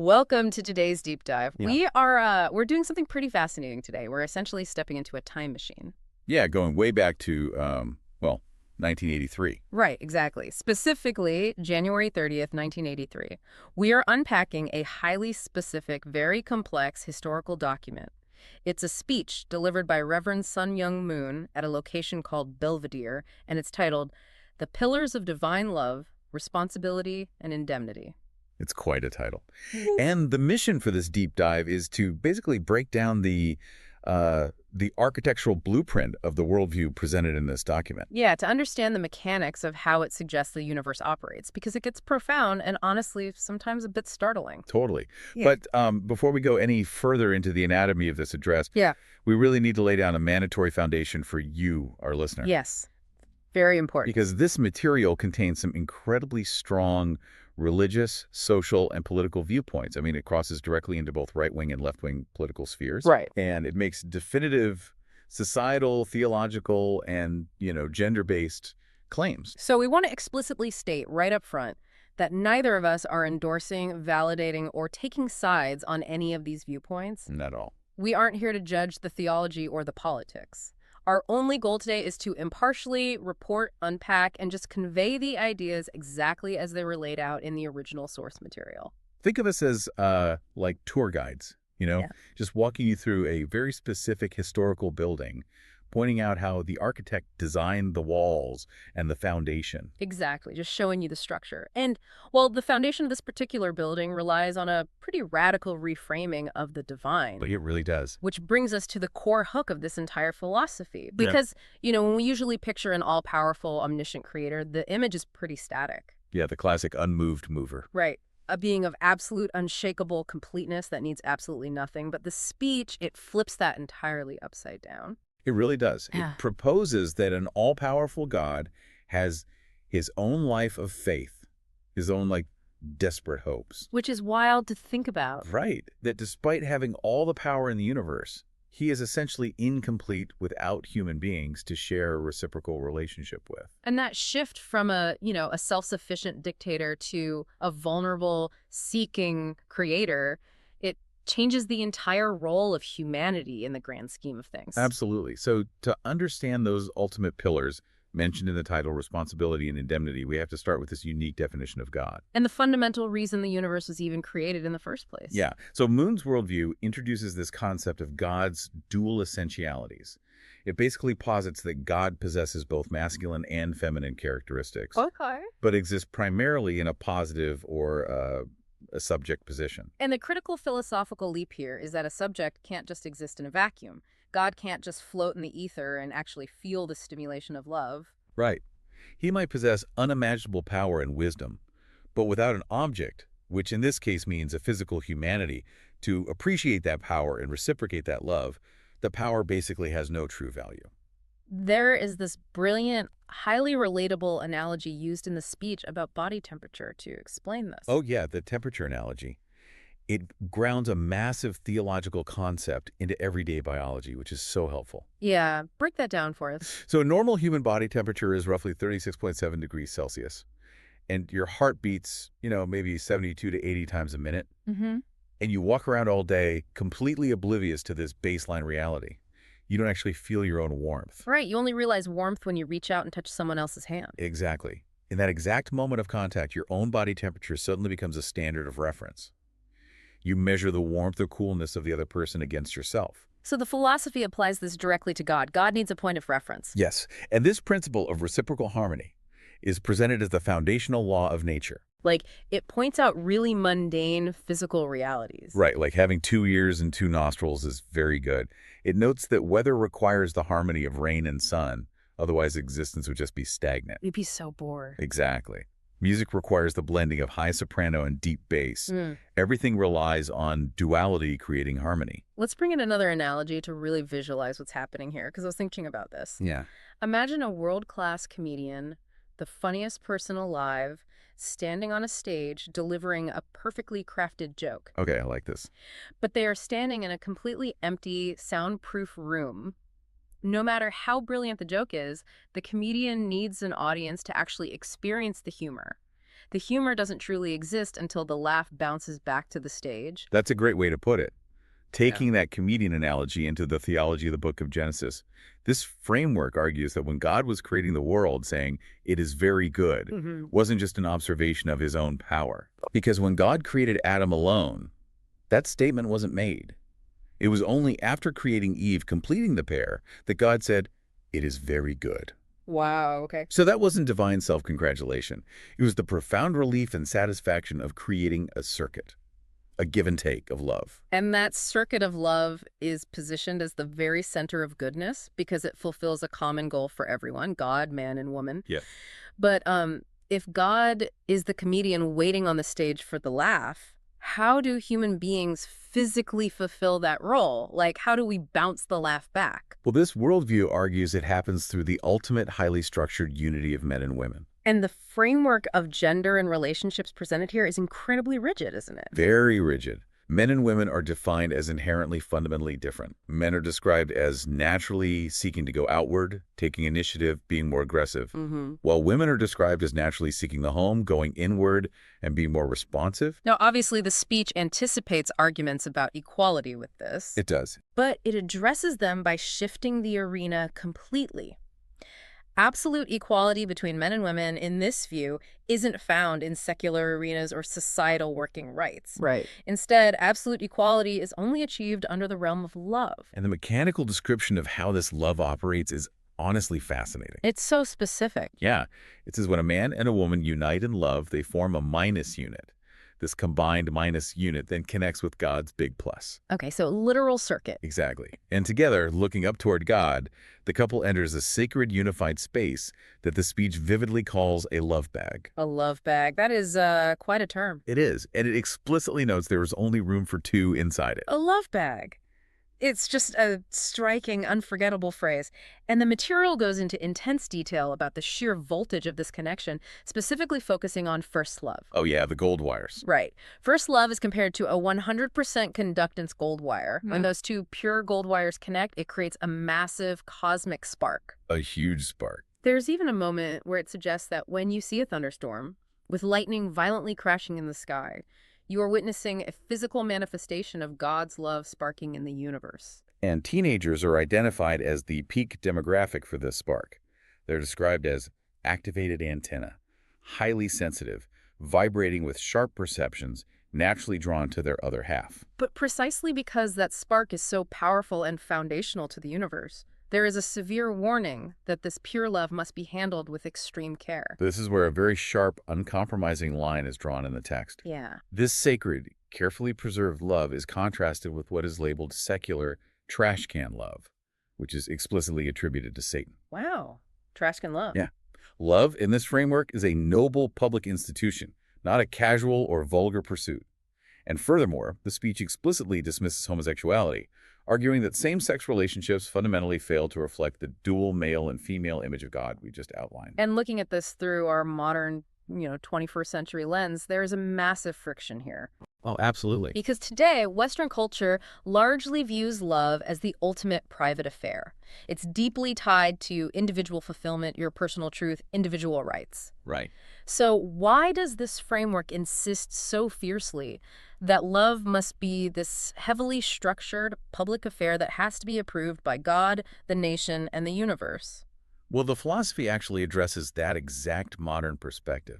Welcome to today's deep dive. Yeah. We're doing something pretty fascinating today. We're essentially stepping into a time machine. Yeah, going way back to, 1983. Right, exactly. Specifically, January 30th, 1983. We are unpacking a highly specific, very complex historical document. It's a speech delivered by Reverend Sun Myung Moon at a location called Belvedere, and it's titled The Pillars of Divine Love, Responsibility, and Indemnity. It's quite a title. And the mission for this deep dive is to basically break down the architectural blueprint of the worldview presented in this document. Yeah, to understand the mechanics of how it suggests the universe operates, because it gets profound and honestly sometimes a bit startling. Totally. Yeah. But before we go any further into the anatomy of this address, Yeah. we really need to lay down a mandatory foundation for you, our listener. Yes. Very important. Because this material contains some incredibly strong religious, social, and political viewpoints. I mean, it crosses directly into both right-wing and left-wing political spheres. Right. And it makes definitive societal, theological, and, gender-based claims. So we want to explicitly state right up front that neither of us are endorsing, validating, or taking sides on any of these viewpoints. Not at all. We aren't here to judge the theology or the politics. Our only goal today is to impartially report, unpack, and just convey the ideas exactly as they were laid out in the original source material. Think of us as like tour guides, just walking you through a very specific historical building, pointing out how the architect designed the walls and the foundation. Exactly, just showing you the structure. And, well, the foundation of this particular building relies on a pretty radical reframing of the divine. But it really does. Which brings us to the core hook of this entire philosophy. Because, when we usually picture an all-powerful, omniscient creator, the image is pretty static. Yeah, the classic unmoved mover. Right. A being of absolute, unshakable completeness that needs absolutely nothing. But the speech, it flips that entirely upside down. It really does. Yeah. It proposes that an all-powerful God has his own life of faith, his own, desperate hopes. Which is wild to think about. Right. That despite having all the power in the universe, he is essentially incomplete without human beings to share a reciprocal relationship with. And that shift from a self-sufficient dictator to a vulnerable, seeking creator, it changes the entire role of humanity in the grand scheme of things. Absolutely. So to understand those ultimate pillars mentioned in the title, responsibility and indemnity, we have to start with this unique definition of God. And the fundamental reason the universe was even created in the first place. Yeah. So Moon's worldview introduces this concept of God's dual essentialities. It basically posits that God possesses both masculine and feminine characteristics, Okay. but exists primarily in a positive or a subject position. And the critical philosophical leap here is that a subject can't just exist in a vacuum. God can't just float in the ether and actually feel the stimulation of love. Right. He might possess unimaginable power and wisdom, but without an object, which in this case means a physical humanity, to appreciate that power and reciprocate that love, the power basically has no true value. There is this brilliant, highly relatable analogy used in the speech about body temperature to explain this. Oh yeah, the temperature analogy. It grounds a massive theological concept into everyday biology, which is so helpful. Yeah, break that down for us. So normal human body temperature is roughly 36.7 degrees Celsius. And your heart beats, maybe 72 to 80 times a minute. Mm-hmm. And you walk around all day completely oblivious to this baseline reality. You don't actually feel your own warmth. Right, you only realize warmth when you reach out and touch someone else's hand. Exactly. In that exact moment of contact, your own body temperature suddenly becomes a standard of reference. You measure the warmth or coolness of the other person against yourself. So the philosophy applies this directly to God. God needs a point of reference. Yes, and this principle of reciprocal harmony is presented as the foundational law of nature. Like, it points out really mundane physical realities. Right, like having 2 ears and 2 nostrils is very good. It notes that weather requires the harmony of rain and sun, otherwise existence would just be stagnant. You'd be so bored. Exactly. Music requires the blending of high soprano and deep bass. Everything relies on duality creating harmony. Let's bring in another analogy to really visualize what's happening here, because I was thinking about this. Yeah. Imagine a world-class comedian, the funniest person alive, standing on a stage delivering a perfectly crafted joke. Okay, I like this. But they are standing in a completely empty, soundproof room. No matter how brilliant the joke is, the comedian needs an audience to actually experience the humor. The humor doesn't truly exist until the laugh bounces back to the stage. That's a great way to put it. Yeah. Taking that comedian analogy into the theology of the book of Genesis, this framework argues that when God was creating the world, saying, "It is very good," wasn't just an observation of his own power. Because when God created Adam alone, that statement wasn't made. It was only after creating Eve, completing the pair, that God said, "It is very good." Wow, okay. So that wasn't divine self-congratulation. It was the profound relief and satisfaction of creating a circuit, a give and take of love. And that circuit of love is positioned as the very center of goodness because it fulfills a common goal for everyone, God, man, and woman. Yeah. But if God is the comedian waiting on the stage for the laugh, how do human beings physically fulfill that role? Like, how do we bounce the laugh back? Well, this worldview argues it happens through the ultimate highly structured unity of men and women. And the framework of gender and relationships presented here is incredibly rigid, isn't it? Very rigid. Men and women are defined as inherently fundamentally different. Men are described as naturally seeking to go outward, taking initiative, being more aggressive, while women are described as naturally seeking the home, going inward, and being more responsive. Now, obviously, the speech anticipates arguments about equality with this, It does. but it addresses them by shifting the arena completely. Absolute equality between men and women, in this view, isn't found in secular arenas or societal working rights. Right. Instead, absolute equality is only achieved under the realm of love. And the mechanical description of how this love operates is honestly fascinating. It's so specific. Yeah, it says when a man and a woman unite in love, they form a minus unit. This combined minus unit then connects with God's big plus. Okay, so literal circuit. Exactly. And together, looking up toward God, the couple enters a sacred unified space that the speech vividly calls a love bag. A love bag. That is quite a term. It is, and it explicitly notes there is only room for two inside it. A love bag. It's just a striking, unforgettable phrase. And the material goes into intense detail about the sheer voltage of this connection, specifically focusing on first love. Oh yeah, the gold wires. Right. First love is compared to a 100% conductance gold wire. When those two pure gold wires connect, it creates a massive cosmic spark. A huge spark. There's even a moment where it suggests that when you see a thunderstorm, with lightning violently crashing in the sky, you are witnessing a physical manifestation of God's love sparking in the universe. And teenagers are identified as the peak demographic for this spark. They're described as activated antenna, highly sensitive, vibrating with sharp perceptions, naturally drawn to their other half. But precisely because that spark is so powerful and foundational to the universe, there is a severe warning that this pure love must be handled with extreme care. This is where a very sharp, uncompromising line is drawn in the text. Yeah. This sacred, carefully preserved love is contrasted with what is labeled secular trash can love, which is explicitly attributed to Satan. Wow. Trash can love. Yeah. Love, in this framework, is a noble public institution, not a casual or vulgar pursuit. And furthermore, the speech explicitly dismisses homosexuality, arguing that same-sex relationships fundamentally fail to reflect the dual male and female image of God we just outlined. And looking at this through our modern, 21st century lens, there is a massive friction here. Oh, absolutely. Because today, Western culture largely views love as the ultimate private affair. It's deeply tied to individual fulfillment, your personal truth, individual rights. Right. So why does this framework insist so fiercely that love must be this heavily structured public affair that has to be approved by God, the nation, and the universe? Well, the philosophy actually addresses that exact modern perspective.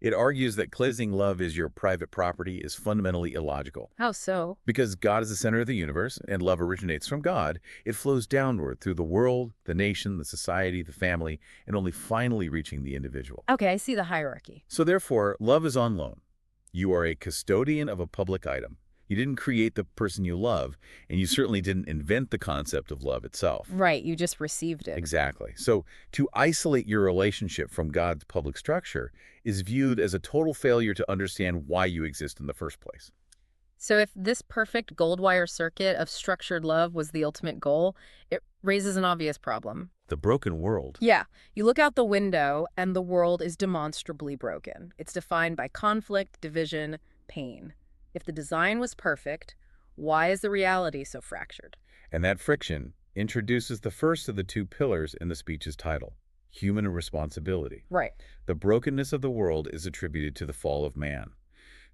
It argues that claiming love as your private property is fundamentally illogical. How so? Because God is the center of the universe, and love originates from God, it flows downward through the world, the nation, the society, the family, and only finally reaching the individual. Okay, I see the hierarchy. So therefore, love is on loan. You are a custodian of a public item. You didn't create the person you love, and you certainly didn't invent the concept of love itself. Right, you just received it. Exactly. So to isolate your relationship from God's public structure is viewed as a total failure to understand why you exist in the first place. So if this perfect gold wire circuit of structured love was the ultimate goal, it raises an obvious problem. The broken world. Yeah, you look out the window and the world is demonstrably broken. It's defined by conflict, division, pain. If the design was perfect, why is the reality so fractured? And that friction introduces the first of the two pillars in the speech's title, human responsibility. Right. The brokenness of the world is attributed to the fall of man.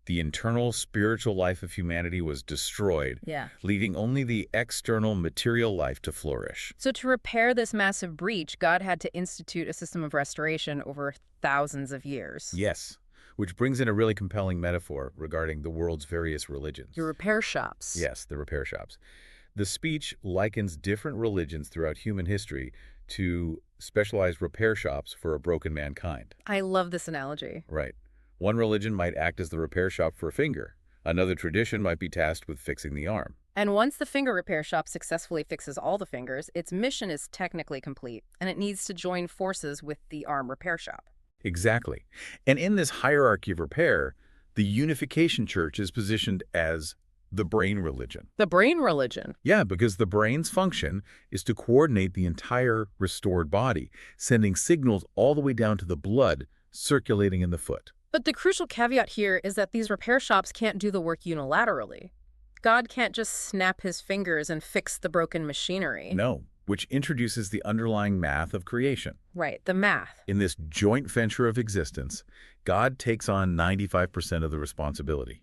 The internal spiritual life of humanity was destroyed, Yeah. leaving only the external material life to flourish. So to repair this massive breach, God had to institute a system of restoration over thousands of years. Yes, which brings in a really compelling metaphor regarding the world's various religions. Your repair shops. Yes, the repair shops. The speech likens different religions throughout human history to specialized repair shops for a broken mankind. I love this analogy. Right. One religion might act as the repair shop for a finger. Another tradition might be tasked with fixing the arm. And once the finger repair shop successfully fixes all the fingers, its mission is technically complete, and it needs to join forces with the arm repair shop. Exactly. And in this hierarchy of repair, the Unification Church is positioned as the brain religion. The brain religion. Yeah, because the brain's function is to coordinate the entire restored body, sending signals all the way down to the blood circulating in the foot. But the crucial caveat here is that these repair shops can't do the work unilaterally. God can't just snap his fingers and fix the broken machinery. No, which introduces the underlying math of creation. Right, the math. In this joint venture of existence, God takes on 95% of the responsibility.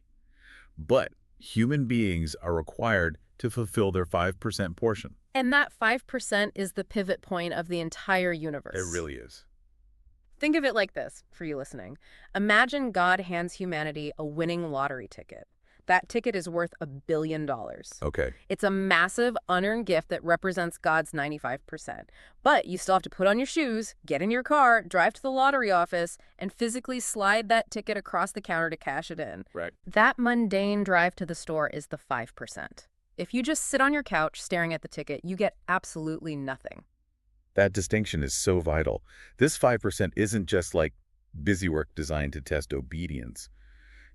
But human beings are required to fulfill their 5% portion. And that 5% is the pivot point of the entire universe. It really is. Think of it like this, for you listening. Imagine God hands humanity a winning lottery ticket. That ticket is worth $1 billion. Okay. It's a massive, unearned gift that represents God's 95%. But you still have to put on your shoes, get in your car, drive to the lottery office, and physically slide that ticket across the counter to cash it in. Right. That mundane drive to the store is the 5%. If you just sit on your couch staring at the ticket, you get absolutely nothing. That distinction is so vital. This 5% isn't just like busy work designed to test obedience.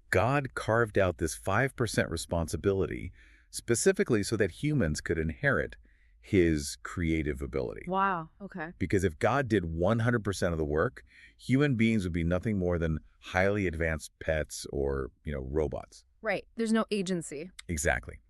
God carved out this 5% responsibility specifically so that humans could inherit his creative ability. Wow, okay. Because if God did 100% of the work, human beings would be nothing more than highly advanced pets or, robots. Right, there's no agency. Exactly.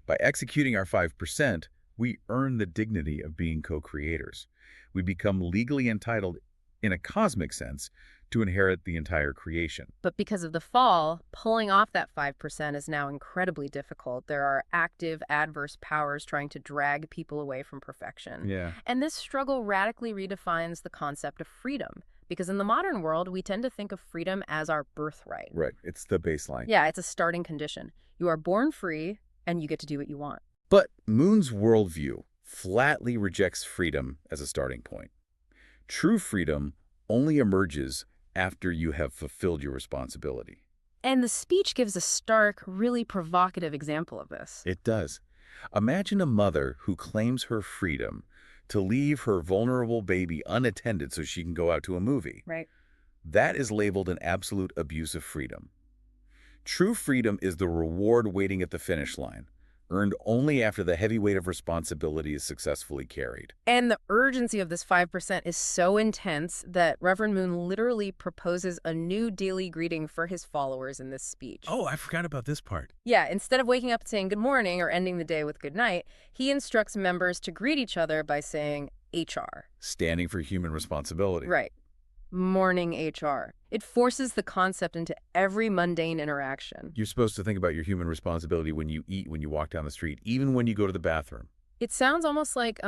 By executing our 5%, we earn the dignity of being co-creators. We become legally entitled, in a cosmic sense, to inherit the entire creation. But because of the fall, pulling off that 5% is now incredibly difficult. There are active, adverse powers trying to drag people away from perfection. Yeah. And this struggle radically redefines the concept of freedom. Because in the modern world, we tend to think of freedom as our birthright. Right. It's the baseline. Yeah, it's a starting condition. You are born free, and you get to do what you want. But Moon's worldview flatly rejects freedom as a starting point. True freedom only emerges after you have fulfilled your responsibility. And the speech gives a stark, really provocative example of this. It does. Imagine a mother who claims her freedom to leave her vulnerable baby unattended so she can go out to a movie. Right. That is labeled an absolute abuse of freedom. True freedom is the reward waiting at the finish line, earned only after the heavy weight of responsibility is successfully carried. And the urgency of this 5% is so intense that Reverend Moon literally proposes a new daily greeting for his followers in this speech. Oh, I forgot about this part. Yeah, instead of waking up and saying good morning or ending the day with good night, he instructs members to greet each other by saying HR. Standing for human responsibility. Right. Morning HR. It forces the concept into every mundane interaction. You're supposed to think about your human responsibility when you eat, when you walk down the street, even when you go to the bathroom. It sounds almost like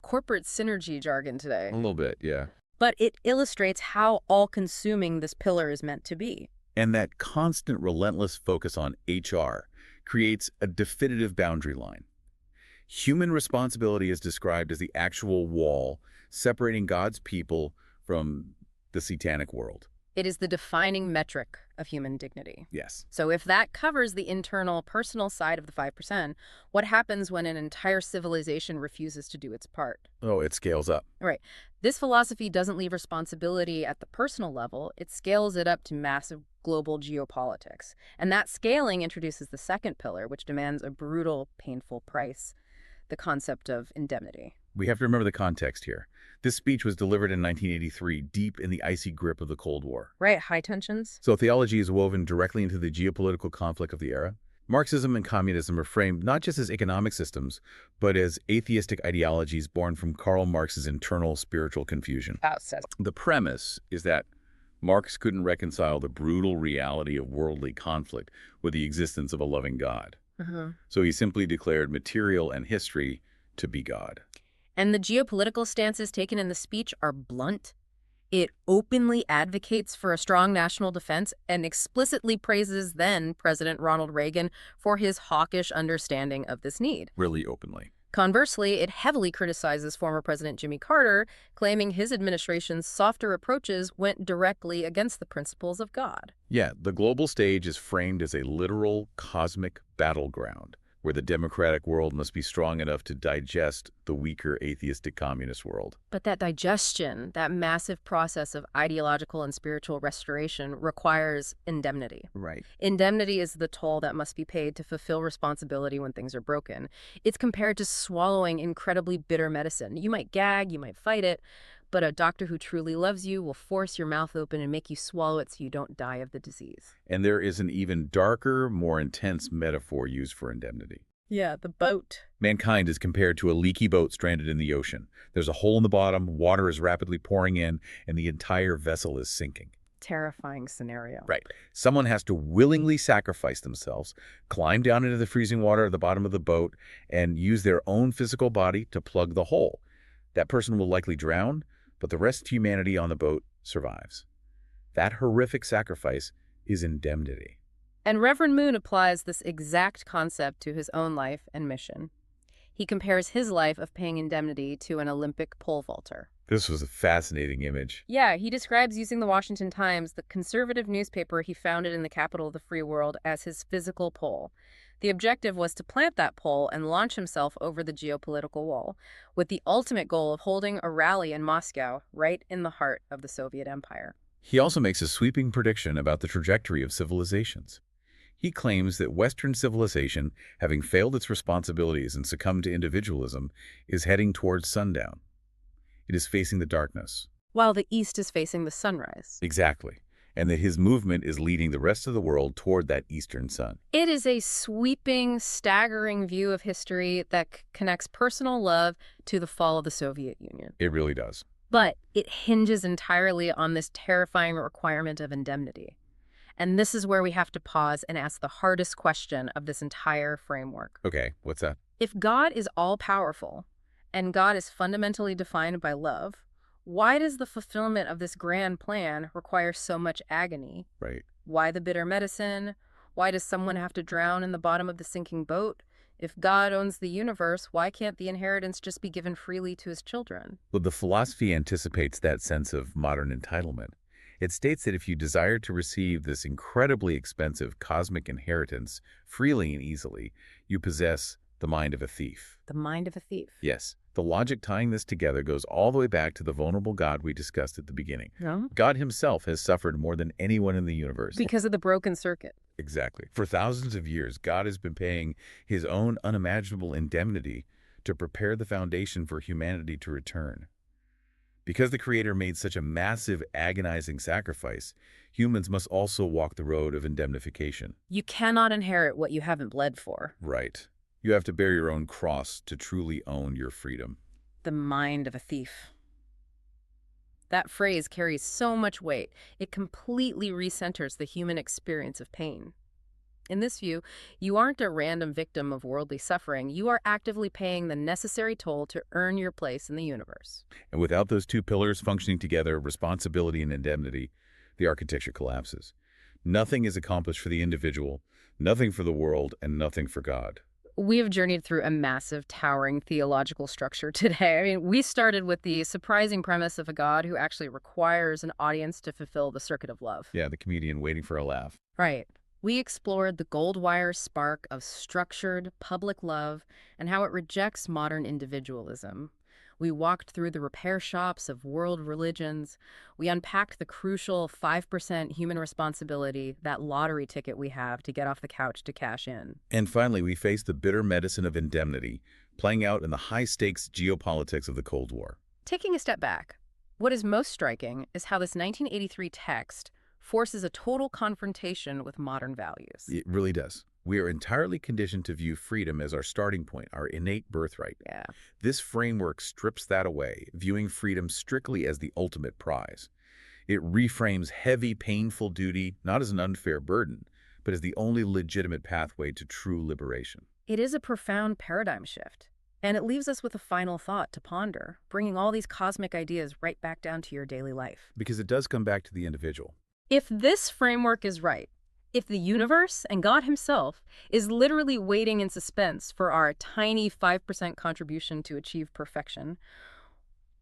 corporate synergy jargon today. A little bit, yeah. But it illustrates how all-consuming this pillar is meant to be. And that constant, relentless focus on HR creates a definitive boundary line. Human responsibility is described as the actual wall separating God's people from the satanic world. It is the defining metric of human dignity. Yes. So if that covers the internal, personal side of the 5%, what happens when an entire civilization refuses to do its part? Oh, it scales up. Right. This philosophy doesn't leave responsibility at the personal level. It scales it up to massive global geopolitics. And that scaling introduces the second pillar, which demands a brutal, painful price, the concept of indemnity. We have to remember the context here. This speech was delivered in 1983, deep in the icy grip of the Cold War. Right, high tensions. So theology is woven directly into the geopolitical conflict of the era. Marxism and communism are framed not just as economic systems, but as atheistic ideologies born from Karl Marx's internal spiritual confusion. Says. The premise is that Marx couldn't reconcile the brutal reality of worldly conflict with the existence of a loving God. So he simply declared material and history to be God. And the geopolitical stances taken in the speech are blunt. It openly advocates for a strong national defense and explicitly praises then President Ronald Reagan for his hawkish understanding of this need. Really openly. Conversely, it heavily criticizes former President Jimmy Carter, claiming his administration's softer approaches went directly against the principles of God. Yeah, the global stage is framed as a literal cosmic battleground where the democratic world must be strong enough to digest the weaker atheistic communist world. But that digestion, that massive process of ideological and spiritual restoration, requires indemnity. Right. Indemnity is the toll that must be paid to fulfill responsibility when things are broken. It's compared to swallowing incredibly bitter medicine. You might gag, you might fight it, but a doctor who truly loves you will force your mouth open and make you swallow it so you don't die of the disease. And there is an even darker, more intense metaphor used for indemnity. Yeah, the boat. Mankind is compared to a leaky boat stranded in the ocean. There's a hole in the bottom, water is rapidly pouring in, and the entire vessel is sinking. Terrifying scenario. Right. Someone has to willingly sacrifice themselves, climb down into the freezing water at the bottom of the boat, and use their own physical body to plug the hole. That person will likely drown, but the rest of humanity on the boat survives. That horrific sacrifice is indemnity. And Reverend Moon applies this exact concept to his own life and mission. He compares his life of paying indemnity to an Olympic pole vaulter. This was a fascinating image. Yeah, he describes using the Washington Times, the conservative newspaper he founded in the capital of the free world, as his physical pole. The objective was to plant that pole and launch himself over the geopolitical wall, with the ultimate goal of holding a rally in Moscow, right in the heart of the Soviet Empire. He also makes a sweeping prediction about the trajectory of civilizations. He claims that Western civilization, having failed its responsibilities and succumbed to individualism, is heading towards sundown. It is facing the darkness. While the East is facing the sunrise. Exactly. And that his movement is leading the rest of the world toward that eastern sun. It is a sweeping, staggering view of history that connects personal love to the fall of the Soviet Union. It really does. But it hinges entirely on this terrifying requirement of indemnity. And this is where we have to pause and ask the hardest question of this entire framework. Okay, what's that? If God is all-powerful, and God is fundamentally defined by love, why does the fulfillment of this grand plan require so much agony? Right. Why the bitter medicine? Why does someone have to drown in the bottom of the sinking boat? If God owns the universe, why can't the inheritance just be given freely to his children? Well, the philosophy anticipates that sense of modern entitlement. It states that if you desire to receive this incredibly expensive cosmic inheritance freely and easily, you possess the mind of a thief. The mind of a thief. Yes. The logic tying this together goes all the way back to the vulnerable God we discussed at the beginning. No? God himself has suffered more than anyone in the universe. Because of the broken circuit. Exactly. For thousands of years, God has been paying his own unimaginable indemnity to prepare the foundation for humanity to return. Because the Creator made such a massive, agonizing sacrifice, humans must also walk the road of indemnification. You cannot inherit what you haven't bled for. Right. You have to bear your own cross to truly own your freedom. The mind of a thief. That phrase carries so much weight. It completely recenters the human experience of pain. In this view, you aren't a random victim of worldly suffering. You are actively paying the necessary toll to earn your place in the universe. And without those two pillars functioning together, responsibility and indemnity, the architecture collapses. Nothing is accomplished for the individual, nothing for the world, and nothing for God. We have journeyed through a massive, towering theological structure today. I mean, we started with the surprising premise of a God who actually requires an audience to fulfill the circuit of love. Yeah, the comedian waiting for a laugh. Right. We explored the gold wire spark of structured public love and how it rejects modern individualism. We walked through the repair shops of world religions. We unpacked the crucial 5% human responsibility, that lottery ticket we have to get off the couch to cash in. And finally, we faced the bitter medicine of indemnity, playing out in the high-stakes geopolitics of the Cold War. Taking a step back, what is most striking is how this 1983 text forces a total confrontation with modern values. It really does. We are entirely conditioned to view freedom as our starting point, our innate birthright. Yeah. This framework strips that away, viewing freedom strictly as the ultimate prize. It reframes heavy, painful duty not as an unfair burden, but as the only legitimate pathway to true liberation. It is a profound paradigm shift. And it leaves us with a final thought to ponder, bringing all these cosmic ideas right back down to your daily life. Because it does come back to the individual. If this framework is right, if the universe and God himself is literally waiting in suspense for our tiny 5% contribution to achieve perfection,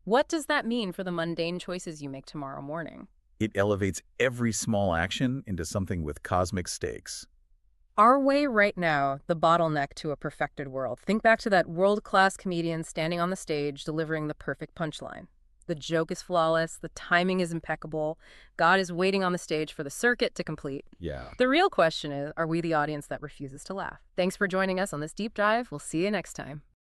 what does that mean for the mundane choices you make tomorrow morning? It elevates every small action into something with cosmic stakes. Our way right now, the bottleneck to a perfected world. Think back to that world-class comedian standing on the stage delivering the perfect punchline. The joke is flawless, the timing is impeccable, God is waiting on the stage for the circuit to complete. Yeah. The real question is, are we the audience that refuses to laugh? Thanks for joining us on this deep dive. We'll see you next time.